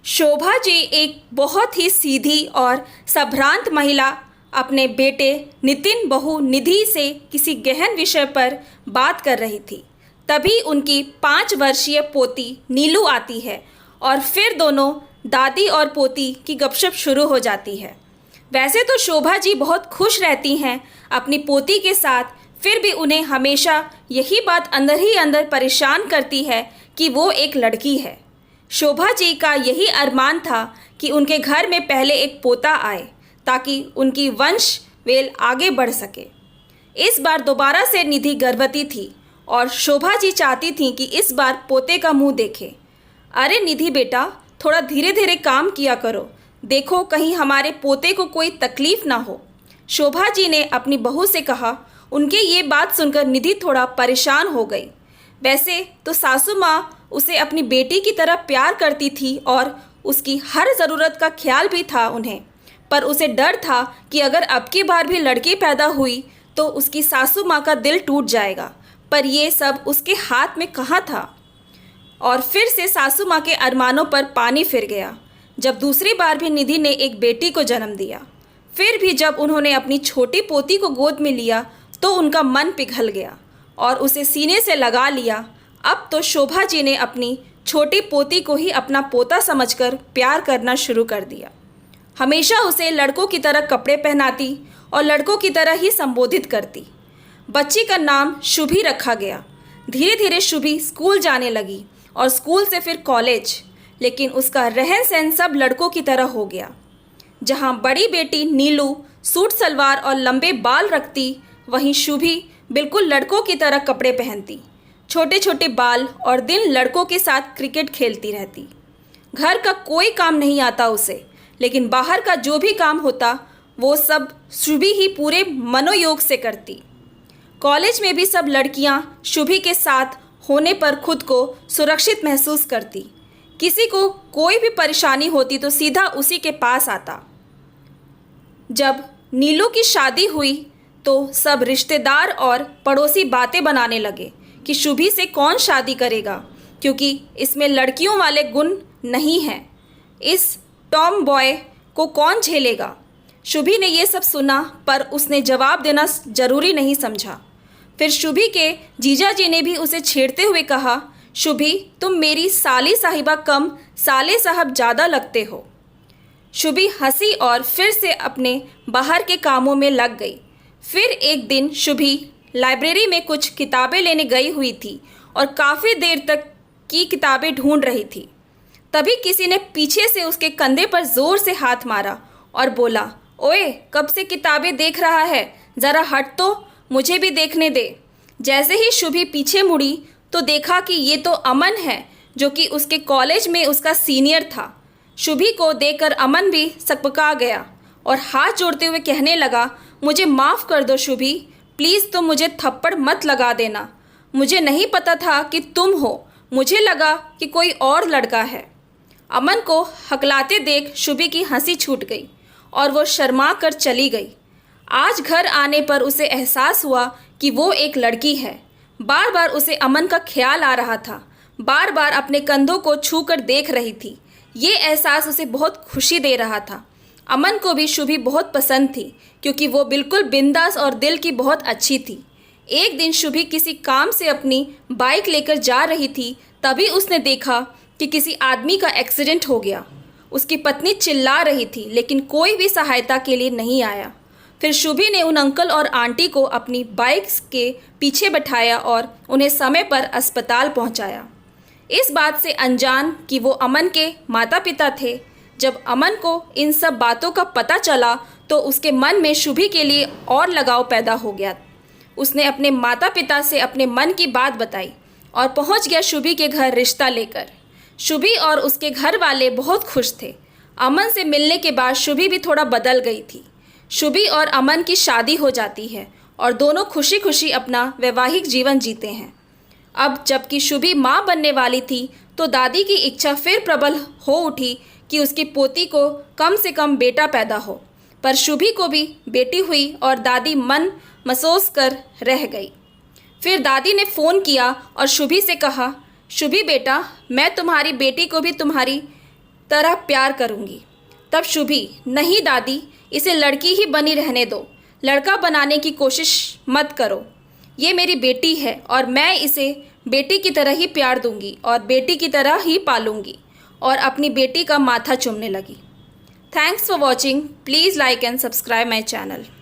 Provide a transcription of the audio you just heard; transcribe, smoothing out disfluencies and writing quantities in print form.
शोभा जी एक बहुत ही सीधी और संभ्रांत महिला अपने बेटे नितिन बहू निधि से किसी गहन विषय पर बात कर रही थी। तभी उनकी 5 वर्षीय पोती नीलू आती है और फिर दोनों दादी और पोती की गपशप शुरू हो जाती है। वैसे तो शोभा जी बहुत खुश रहती हैं अपनी पोती के साथ, फिर भी उन्हें हमेशा यही बात अंदर ही अंदर परेशान करती है कि वो एक लड़की है। शोभा जी का यही अरमान था कि उनके घर में पहले एक पोता आए ताकि उनकी वंश वेल आगे बढ़ सके। इस बार दोबारा से निधि गर्भवती थी और शोभा जी चाहती थी कि इस बार पोते का मुंह देखे। अरे निधि बेटा, थोड़ा धीरे धीरे काम किया करो, देखो कहीं हमारे पोते को कोई तकलीफ ना हो, शोभा जी ने अपनी बहू से कहा। उनके ये बात सुनकर निधि थोड़ा परेशान हो गई। वैसे तो सासू माँ उसे अपनी बेटी की तरह प्यार करती थी और उसकी हर ज़रूरत का ख्याल भी था उन्हें, पर उसे डर था कि अगर अब की बार भी लड़की पैदा हुई तो उसकी सासू माँ का दिल टूट जाएगा। पर ये सब उसके हाथ में कहाँ था। और फिर से सासू माँ के अरमानों पर पानी फिर गया जब दूसरी बार भी निधि ने एक बेटी को जन्म दिया। फिर भी जब उन्होंने अपनी छोटी पोती को गोद में लिया तो उनका मन पिघल गया और उसे सीने से लगा लिया। अब तो शोभा जी ने अपनी छोटी पोती को ही अपना पोता समझकर प्यार करना शुरू कर दिया। हमेशा उसे लड़कों की तरह कपड़े पहनाती और लड़कों की तरह ही संबोधित करती। बच्ची का नाम शुभी रखा गया। धीरे धीरे शुभी स्कूल जाने लगी और स्कूल से फिर कॉलेज, लेकिन उसका रहन सहन सब लड़कों की तरह हो गया। जहाँ बड़ी बेटी नीलू सूट सलवार और लंबे बाल रखती, वहीं शुभी बिल्कुल लड़कों की तरह कपड़े पहनती, छोटे छोटे बाल, और दिन लड़कों के साथ क्रिकेट खेलती रहती। घर का कोई काम नहीं आता उसे, लेकिन बाहर का जो भी काम होता वो सब शुभी ही पूरे मनोयोग से करती। कॉलेज में भी सब लड़कियां शुभी के साथ होने पर खुद को सुरक्षित महसूस करती। किसी को कोई भी परेशानी होती तो सीधा उसी के पास आता। जब नीलू की शादी हुई तो सब रिश्तेदार और पड़ोसी बातें बनाने लगे कि शुभी से कौन शादी करेगा, क्योंकि इसमें लड़कियों वाले गुण नहीं हैं। इस टॉम बॉय को कौन झेलेगा। शुभी ने ये सब सुना पर उसने जवाब देना जरूरी नहीं समझा। फिर शुभी के जीजा जी ने भी उसे छेड़ते हुए कहा, शुभी तुम मेरी साली साहिबा कम साले साहब ज़्यादा लगते हो। शुभी हंसी और फिर से अपने बाहर के कामों में लग गई। फिर एक दिन शुभी लाइब्रेरी में कुछ किताबें लेने गई हुई थी और काफ़ी देर तक की किताबें ढूंढ रही थी। तभी किसी ने पीछे से उसके कंधे पर ज़ोर से हाथ मारा और बोला, ओए कब से किताबें देख रहा है, ज़रा हट तो, मुझे भी देखने दे। जैसे ही शुभी पीछे मुड़ी तो देखा कि ये तो अमन है, जो कि उसके कॉलेज में उसका सीनियर था। शुभी को देखकर अमन भी सकपका गया और हाथ जोड़ते हुए कहने लगा, मुझे माफ़ कर दो शुभी, प्लीज़ तुम मुझे थप्पड़ मत लगा देना। मुझे नहीं पता था कि तुम हो, मुझे लगा कि कोई और लड़का है। अमन को हकलाते देख शुभी की हंसी छूट गई और वो शर्मा कर चली गई। आज घर आने पर उसे एहसास हुआ कि वो एक लड़की है। बार बार उसे अमन का ख्याल आ रहा था, बार बार अपने कंधों को छू कर देख रही थी। ये एहसास उसे बहुत खुशी दे रहा था। अमन को भी शुभी बहुत पसंद थी, क्योंकि वो बिल्कुल बिंदास और दिल की बहुत अच्छी थी। एक दिन शुभी किसी काम से अपनी बाइक लेकर जा रही थी, तभी उसने देखा कि किसी आदमी का एक्सीडेंट हो गया। उसकी पत्नी चिल्ला रही थी, लेकिन कोई भी सहायता के लिए नहीं आया। फिर शुभी ने उन अंकल और आंटी को अपनी बाइक के पीछे बैठाया और उन्हें समय पर अस्पताल पहुंचाया। इस बात से अनजान कि वो अमन के माता पिता थे। जब अमन को इन सब बातों का पता चला तो उसके मन में शुभी के लिए और लगाव पैदा हो गया। उसने अपने माता पिता से अपने मन की बात बताई और पहुंच गया शुभी के घर रिश्ता लेकर। शुभी और उसके घर वाले बहुत खुश थे। अमन से मिलने के बाद शुभी भी थोड़ा बदल गई थी। शुभी और अमन की शादी हो जाती है और दोनों खुशी खुशी अपना वैवाहिक जीवन जीते हैं। अब जबकि शुभी माँ बनने वाली थी तो दादी की इच्छा फिर प्रबल हो उठी कि उसकी पोती को कम से कम बेटा पैदा हो। पर शुभी को भी बेटी हुई और दादी मन महसूस कर रह गई। फिर दादी ने फ़ोन किया और शुभी से कहा, शुभी बेटा, मैं तुम्हारी बेटी को भी तुम्हारी तरह प्यार करूँगी। तब शुभी, नहीं दादी, इसे लड़की ही बनी रहने दो, लड़का बनाने की कोशिश मत करो। ये मेरी बेटी है और मैं इसे बेटी की तरह ही प्यार दूंगी और बेटी की तरह ही पालूंगी। और अपनी बेटी का माथा चूमने लगी। Thanks for watching. Please like and subscribe my channel.